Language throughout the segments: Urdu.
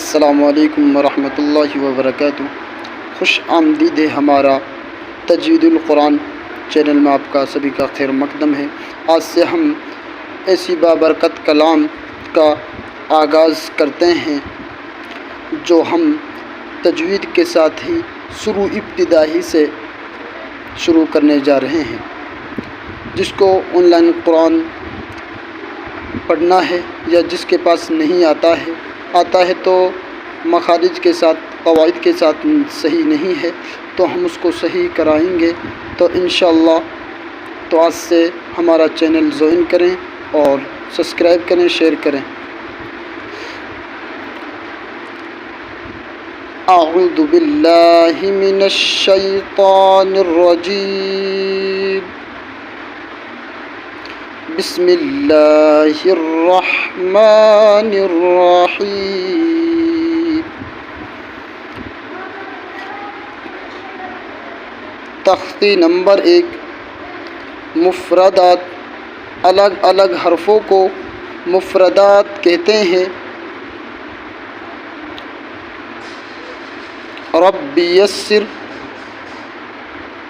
السلام علیکم ورحمۃ اللہ وبرکاتہ۔ خوش آمدید ہے ہمارا تجوید القرآن چینل میں آپ کا سبھی کا خیر مقدم ہے۔ آج سے ہم ایسی بابرکت کلام کا آغاز کرتے ہیں جو ہم تجوید کے ساتھ ہی ابتدائی سے شروع کرنے جا رہے ہیں۔ جس کو آن لائن قرآن پڑھنا ہے یا جس کے پاس نہیں آتا ہے تو مخارج کے ساتھ قواعد کے ساتھ صحیح نہیں ہے تو ہم اس کو صحیح کرائیں گے۔ تو انشاءاللہ تو آج سے ہمارا چینل جوائن کریں اور سبسکرائب کریں، شیئر کریں۔ اعوذ باللہ من الشیطان الرجیم، بسم اللہ الرحمن الرحیم۔ تختی نمبر 1، مفردات۔ الگ الگ حرفوں کو مفردات کہتے ہیں۔ رب یسر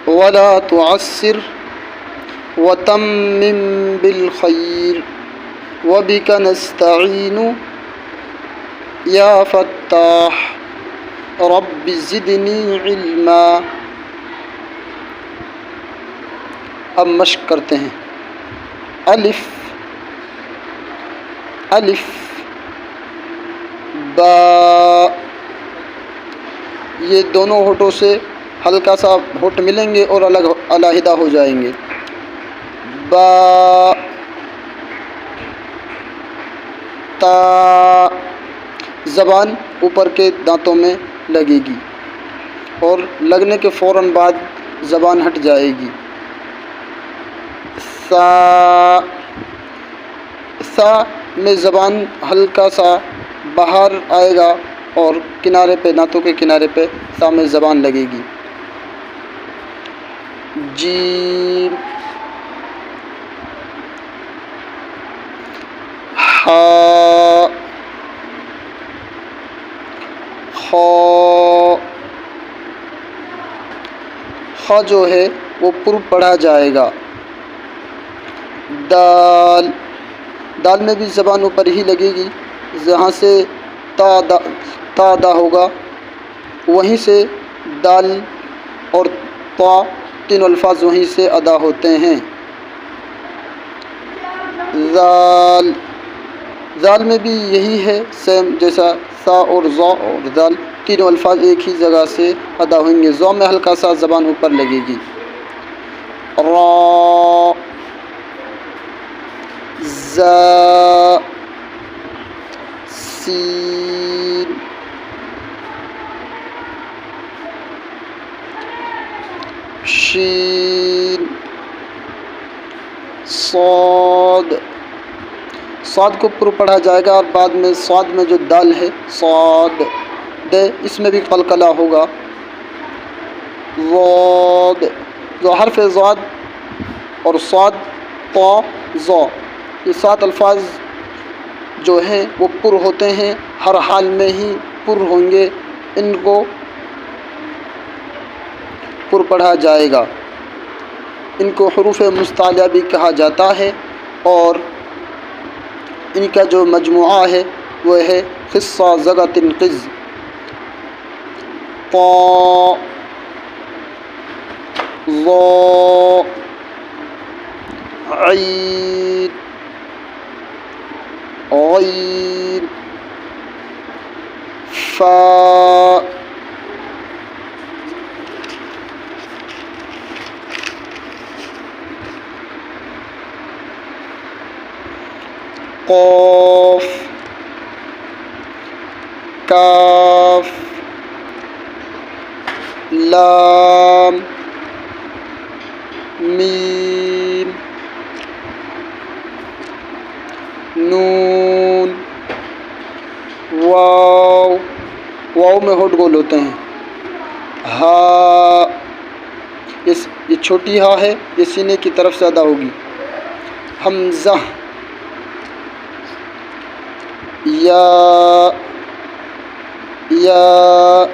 ولا تعسر وتمم بالخیر وبک نستعین یا فتاح رب زدنی علما۔ اب مشق کرتے ہیں۔ الف الف با، یہ دونوں ہونٹوں سے ہلکا سا ہونٹ ملیں گے اور علیحدہ ہو جائیں گے۔ با تا، زبان اوپر کے دانتوں میں لگے گی اور لگنے کے فوراً بعد زبان ہٹ جائے گی۔ سا، سا میں زبان ہلکا سا باہر آئے گا اور کنارے پہ، دانتوں کے کنارے پہ سا میں زبان لگے گی۔ جیم ہا خا، خا جو ہے وہ پر پڑھا جائے گا۔ دال، دال میں بھی زبان اوپر ہی لگے گی، جہاں سے تا ادا ہوگا وہیں سے دال اور طا تینوں الفاظ وہیں سے ادا ہوتے ہیں۔ ذال، ذال میں بھی یہی ہے سیم جیسا سا اور ذا اور ذال، تینوں الفاظ ایک ہی جگہ سے ادا ہوئیں گے۔ ذا میں ہلکا سا زبان اوپر لگے گی۔ را، زا، سین، شین، صاد، صاد کو پر پڑھا جائے گا اور بعد میں صاد میں جو دال ہے صاد دے، اس میں بھی قلقلہ ہوگا۔ ضاد، جو حرف ضاد اور صاد طا ضا، یہ 7 الفاظ جو ہیں وہ پر ہوتے ہیں، ہر حال میں ہی پر ہوں گے، ان کو پر پڑھا جائے گا۔ ان کو حروف مستعلیہ بھی کہا جاتا ہے اور ان کا جو مجموعہ ہے وہ ہے خصہ زغط قز۔ طا، ظا، عین، غین، فا، قاف، کاف، لام، میم، نون، واو، واو میں ہونٹ گول ہوتے ہیں۔ ہا، یہ چھوٹی ہا ہے، یہ سینے کی طرف سے ادا ہوگی۔ حمزہ، یا، یا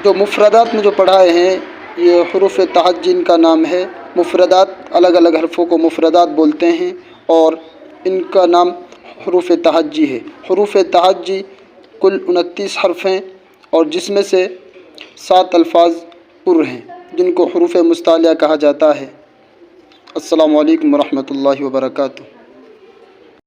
جو مفردات میں جو پڑھائے ہیں یہ حروف تہجی ان کا نام ہے۔ مفردات الگ الگ حرفوں کو مفردات بولتے ہیں اور ان کا نام حروف تہجی ہے۔ حروف تہجی کل 29 حرف ہیں اور جس میں سے 7 الفاظ پر ہیں جن کو حروف مستعلیہ کہا جاتا ہے۔ السلام علیکم ورحمۃ اللہ وبرکاتہ۔